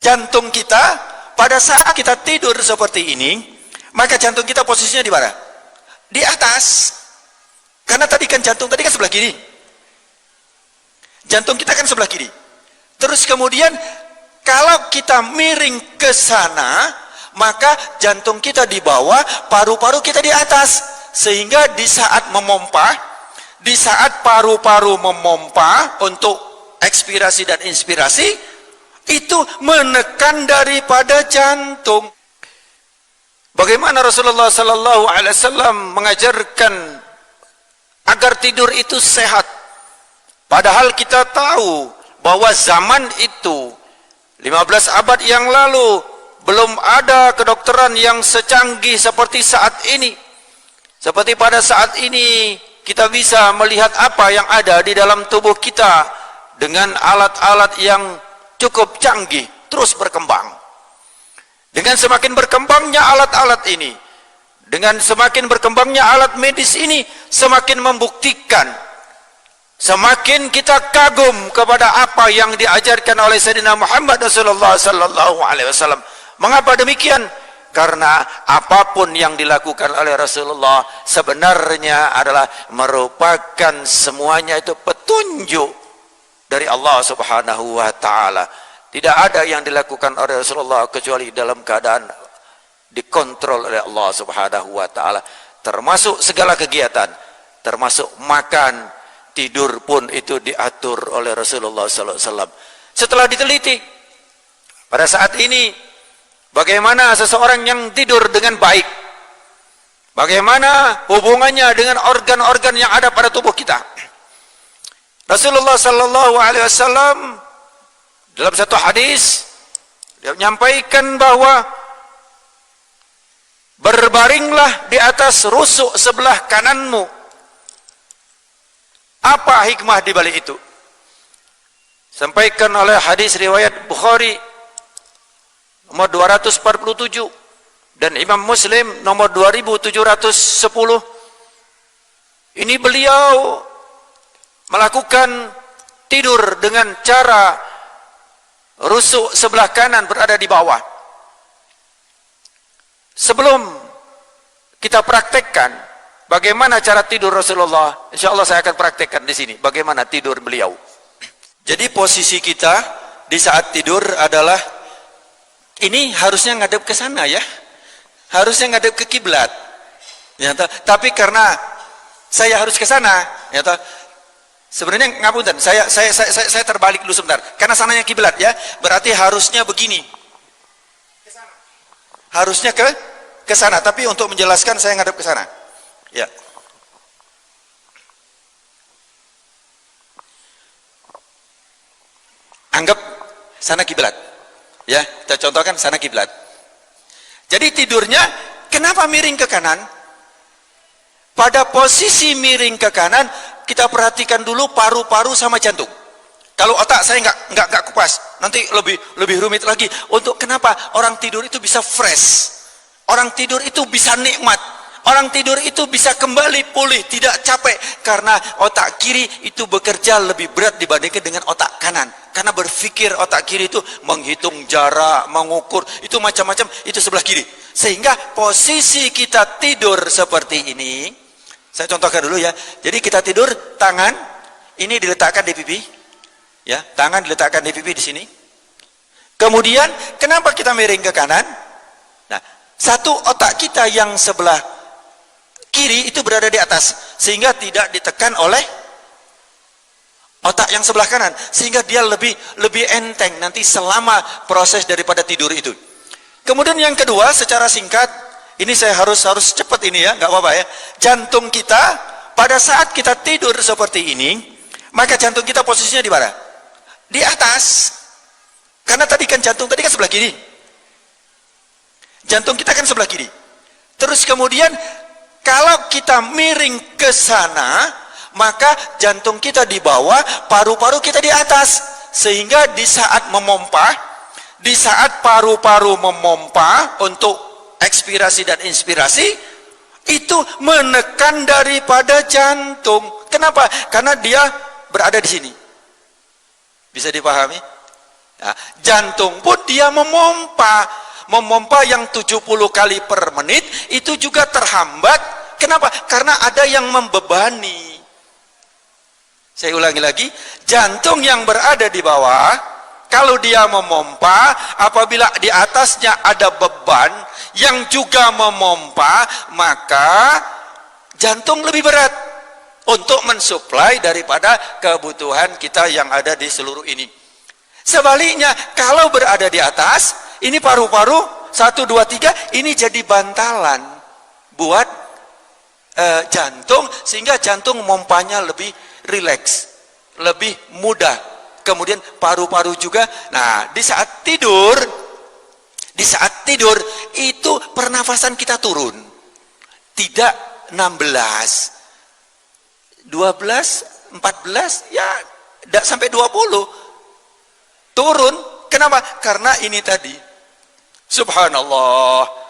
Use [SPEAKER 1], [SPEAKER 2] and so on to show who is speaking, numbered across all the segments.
[SPEAKER 1] jantung kita pada saat kita tidur seperti ini, maka jantung kita posisinya di mana? Di atas. Karena tadi kan jantung tadi kan sebelah kiri. Jantung kita kan sebelah kiri. Terus kemudian kalau kita miring ke sana, maka jantung kita di bawah, paru-paru kita di atas. Sehingga di saat memompa, di saat paru-paru memompa untuk ekspirasi dan inspirasi, itu menekan daripada jantung. Bagaimana Rasulullah sallallahu alaihi wasallam mengajarkan agar tidur itu sehat? Padahal kita tahu bahwa zaman itu 15 abad yang lalu belum ada kedokteran yang secanggih seperti saat ini. Seperti pada saat ini kita bisa melihat apa yang ada di dalam tubuh kita dengan alat-alat yang cukup canggih, terus berkembang. Dengan semakin berkembangnya alat-alat ini, dengan semakin berkembangnya alat medis ini, semakin membuktikan, semakin kita kagum kepada apa yang diajarkan oleh Sayyidina Muhammad Rasulullah sallallahu alaihi wasallam. Mengapa demikian? Karena apapun yang dilakukan oleh Rasulullah sebenarnya adalah merupakan semuanya itu petunjuk dari Allah Subhanahu wa taala. Tidak ada yang dilakukan oleh Rasulullah kecuali dalam keadaan dikontrol oleh Allah Subhanahu wa taala, termasuk segala kegiatan, termasuk makan, tidur pun itu diatur oleh Rasulullah sallallahu alaihi wasallam. Setelah diteliti, pada saat ini bagaimana seseorang yang tidur dengan baik, bagaimana hubungannya dengan organ-organ yang ada pada tubuh kita. Rasulullah sallallahu alaihi wasallam dalam satu hadis dia menyampaikan bahwa berbaringlah di atas rusuk sebelah kananmu. Apa hikmah di balik itu? Sampaikan oleh hadis riwayat Bukhari nomor 247 dan Imam Muslim nomor 2710. Ini beliau melakukan tidur dengan cara rusuk sebelah kanan berada di bawah. Sebelum kita praktekkan bagaimana cara tidur Rasulullah, insya Allah saya akan praktekkan di sini bagaimana tidur beliau. Jadi posisi kita di saat tidur adalah ini harusnya ngadep ke sana ya, harusnya ngadep ke kiblat. Ya, tapi karena saya harus ke sana, ya, sebenarnya ngapunten, saya terbalik dulu sebentar. Karena sananya kiblat ya, berarti harusnya begini. Harusnya ke sana, tapi untuk menjelaskan saya ngadep ke sana. Ya. Anggap sana kiblat. Ya, kita contohkan sana kiblat. Jadi tidurnya kenapa miring ke kanan? Pada posisi miring ke kanan, kita perhatikan dulu paru-paru sama jantung. Kalau otak saya nggak kupas, nanti lebih rumit lagi. Untuk kenapa orang tidur itu bisa fresh, orang tidur itu bisa nikmat, orang tidur itu bisa kembali pulih, tidak capek, karena otak kiri itu bekerja lebih berat dibandingkan dengan otak kanan. Karena berpikir otak kiri itu menghitung jarak, mengukur, itu macam-macam, itu sebelah kiri. Sehingga posisi kita tidur seperti ini, saya contohkan dulu ya. Jadi kita tidur, tangan ini diletakkan di pipi, ya, tangan diletakkan di pipi di sini. Kemudian kenapa kita miring ke kanan? Nah, satu otak kita yang sebelah kiri itu berada di atas, sehingga tidak ditekan oleh otak yang sebelah kanan, sehingga dia lebih enteng nanti selama proses daripada tidur itu. Kemudian yang kedua, secara singkat, ini saya harus cepat ini ya, nggak apa-apa ya. Jantung kita pada saat kita tidur seperti ini, maka jantung kita posisinya di mana? Di atas. Karena tadi kan jantung tadi kan sebelah kiri. Jantung kita kan sebelah kiri. Terus kemudian kalau kita miring ke sana, maka jantung kita di bawah, paru-paru kita di atas. Sehingga di saat memompa, di saat paru-paru memompa untuk ekspirasi dan inspirasi, itu menekan daripada jantung. Kenapa? Karena dia berada di sini. Bisa dipahami? Nah, jantung pun dia memompa yang 70 kali per menit itu juga terhambat. Kenapa? Karena ada yang membebani. Saya ulangi lagi, jantung yang berada di bawah, kalau dia memompa, apabila di atasnya ada beban yang juga memompa, maka jantung lebih berat untuk mensuplai daripada kebutuhan kita yang ada di seluruh ini. Sebaliknya, kalau berada di atas, ini paru-paru 1, 2, 3, ini jadi bantalan buat jantung, sehingga jantung mompanya lebih rileks, lebih mudah. Kemudian paru-paru juga. Nah, di saat tidur itu pernafasan kita turun. Tidak 16, 12, 14, ya tidak sampai 20. Turun. Kenapa? Karena ini tadi. Subhanallah.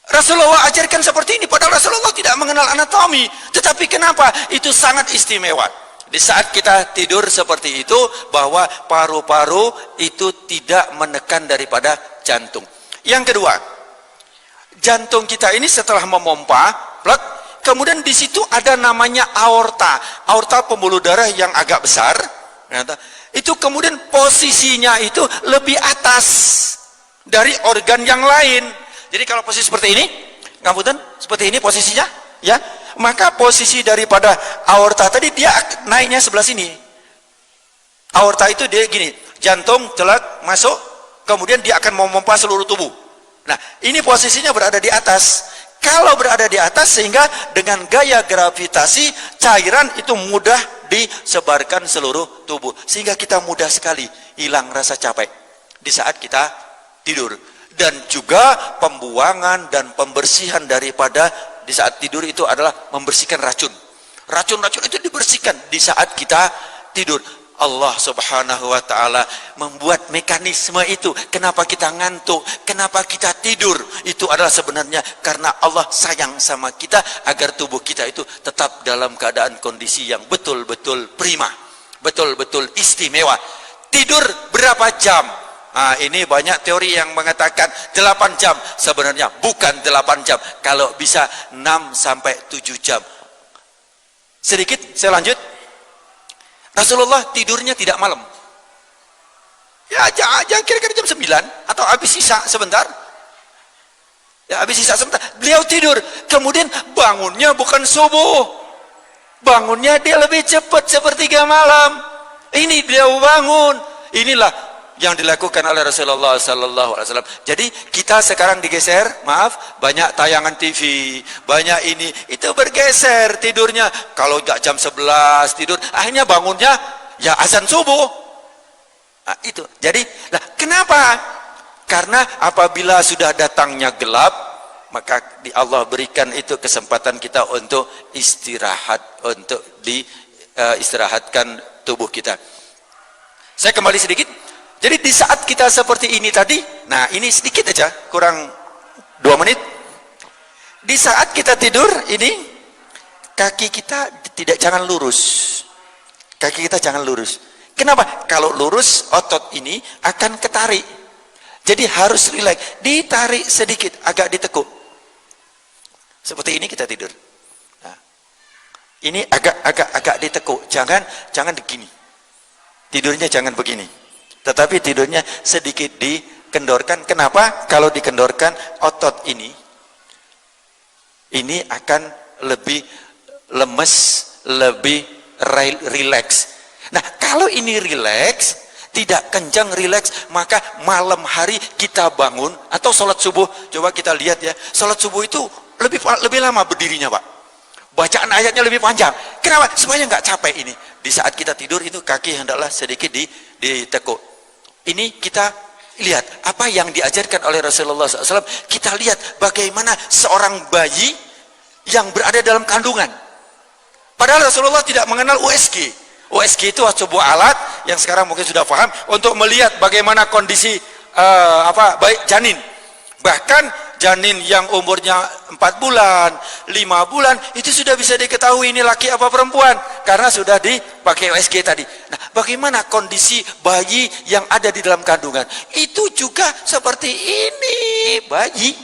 [SPEAKER 1] Rasulullah ajarkan seperti ini, padahal Rasulullah tidak mengenal anatomi. Tetapi kenapa? Itu sangat istimewa. Di saat kita tidur seperti itu, bahwa paru-paru itu tidak menekan daripada jantung. Yang kedua, jantung kita ini setelah memompa, kemudian di situ ada namanya aorta. Aorta pembuluh darah yang agak besar. Itu kemudian posisinya itu lebih atas dari organ yang lain. Jadi kalau posisi seperti ini, ngapunten, seperti ini posisinya, ya, maka posisi daripada aorta tadi dia naiknya sebelah sini. Aorta itu dia gini, jantung celak masuk, kemudian dia akan memompa seluruh tubuh. Nah, ini posisinya berada di atas. Kalau berada di atas, sehingga dengan gaya gravitasi cairan itu mudah disebarkan seluruh tubuh, sehingga kita mudah sekali hilang rasa capek di saat kita tidur. Dan juga pembuangan dan pembersihan daripada di saat tidur itu adalah membersihkan racun. Racun-racun itu dibersihkan di saat kita tidur. Allah subhanahu wa ta'ala membuat mekanisme itu. Kenapa kita ngantuk, kenapa kita tidur, itu adalah sebenarnya karena Allah sayang sama kita, agar tubuh kita itu tetap dalam keadaan kondisi yang betul-betul prima, betul-betul istimewa. Tidur berapa jam? Nah, ini banyak teori yang mengatakan 8 jam. Sebenarnya bukan 8 jam. Kalau bisa 6 sampai 7 jam. Sedikit saya lanjut. Rasulullah tidurnya tidak malam. Ya, jangan kira-kira jam 9 atau habis sisa sebentar. Ya, habis sisa sebentar. Beliau tidur, kemudian bangunnya bukan subuh. Bangunnya dia lebih cepat, sepertiga malam. Ini beliau bangun. Inilah yang dilakukan oleh Rasulullah sallallahu alaihi wasallam. Jadi kita sekarang digeser, maaf, banyak tayangan TV, banyak ini, itu bergeser tidurnya. Kalau enggak jam 11 tidur, akhirnya bangunnya ya azan subuh. Nah, itu. Jadi, kenapa? Karena apabila sudah datangnya gelap, maka Allah berikan itu kesempatan kita untuk istirahat, untuk istirahatkan tubuh kita. Saya kembali sedikit. Jadi di saat kita seperti ini tadi, nah ini sedikit aja, kurang 2 menit. Di saat kita tidur ini, kaki kita jangan lurus. Kaki kita jangan lurus. Kenapa? Kalau lurus, otot ini akan ketarik. Jadi harus rileks, ditarik sedikit, agak ditekuk. Seperti ini kita tidur. Nah, ini agak ditekuk, jangan begini. Tidurnya jangan begini. Tetapi tidurnya sedikit dikendorkan. Kenapa? Kalau dikendorkan, otot ini akan lebih lemes, lebih rileks. Nah, kalau ini rileks, tidak kencang rileks, maka malam hari kita bangun atau sholat subuh. Coba kita lihat ya, sholat subuh itu lebih lama berdirinya, Pak. Bacaan ayatnya lebih panjang. Kenapa? Supaya nggak capek ini. Di saat kita tidur itu kaki hendaklah sedikit ditekuk. Ini kita lihat apa yang diajarkan oleh Rasulullah SAW. Kita lihat bagaimana seorang bayi yang berada dalam kandungan. Padahal Rasulullah tidak mengenal USG. USG itu sebuah alat yang sekarang mungkin sudah paham untuk melihat bagaimana kondisi baik janin. Bahkan janin yang umurnya 4 bulan, 5 bulan, itu sudah bisa diketahui ini laki apa perempuan. Karena sudah dipakai USG tadi. Nah, bagaimana kondisi bayi yang ada di dalam kandungan? Itu juga seperti ini, bayi.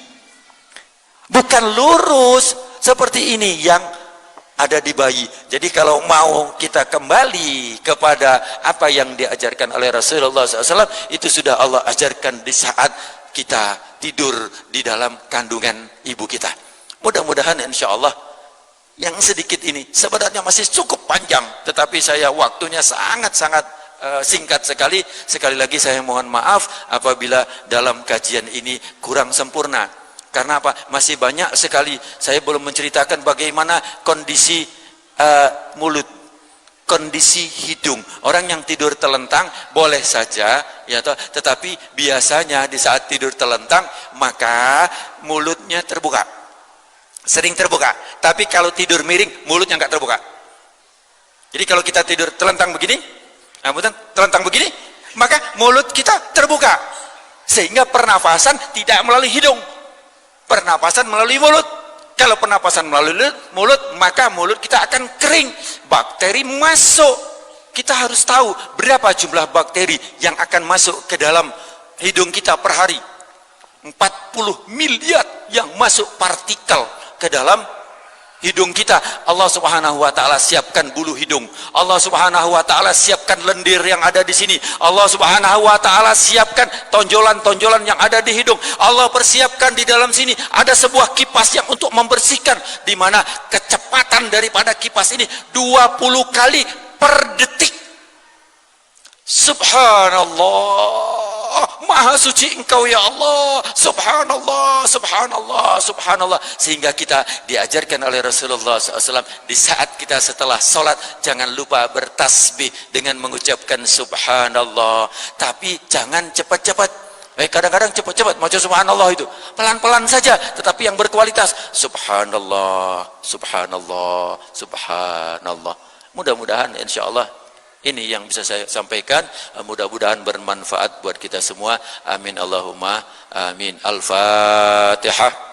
[SPEAKER 1] Bukan lurus seperti ini yang ada di bayi. Jadi kalau mau kita kembali kepada apa yang diajarkan oleh Rasulullah SAW, itu sudah Allah ajarkan di saat kita tidur di dalam kandungan ibu kita. Mudah-mudahan insya Allah yang sedikit ini sebenarnya masih cukup panjang, tetapi saya waktunya sangat-sangat singkat sekali. Sekali lagi saya mohon maaf apabila dalam kajian ini kurang sempurna. Karena apa? Masih banyak sekali saya belum menceritakan bagaimana kondisi mulut, kondisi hidung. Orang yang tidur telentang boleh saja, ya toh, tetapi biasanya di saat tidur telentang maka mulutnya terbuka. Sering terbuka, tapi kalau tidur miring mulutnya nggak terbuka. Jadi kalau kita tidur telentang begini, telentang begini, maka mulut kita terbuka, sehingga pernafasan tidak melalui hidung, pernapasan melalui mulut. Kalau pernapasan melalui mulut, maka mulut kita akan kering, bakteri masuk. Kita harus tahu berapa jumlah bakteri yang akan masuk ke dalam hidung kita per hari. 40 miliar yang masuk partikel ke dalam hidung kita. Allah Subhanahu wa taala siapkan bulu hidung. Allah Subhanahu wa taala siapkan lendir yang ada di sini. Allah Subhanahu wa taala siapkan tonjolan-tonjolan yang ada di hidung. Allah persiapkan di dalam sini ada sebuah kipas yang untuk membersihkan, di mana kecepatan daripada kipas ini 20 kali per detik. Subhanallah. Maha suci engkau ya Allah. Subhanallah, subhanallah, subhanallah. Sehingga kita diajarkan oleh Rasulullah SAW, di saat kita setelah sholat jangan lupa bertasbih dengan mengucapkan subhanallah. Tapi jangan cepat-cepat. Kadang-kadang cepat-cepat macam subhanallah itu pelan-pelan saja, tetapi yang berkualitas. Subhanallah, subhanallah, subhanallah. Mudah-mudahan insya Allah ini yang bisa saya sampaikan, mudah-mudahan bermanfaat buat kita semua. Amin Allahumma amin. Al-Fatihah.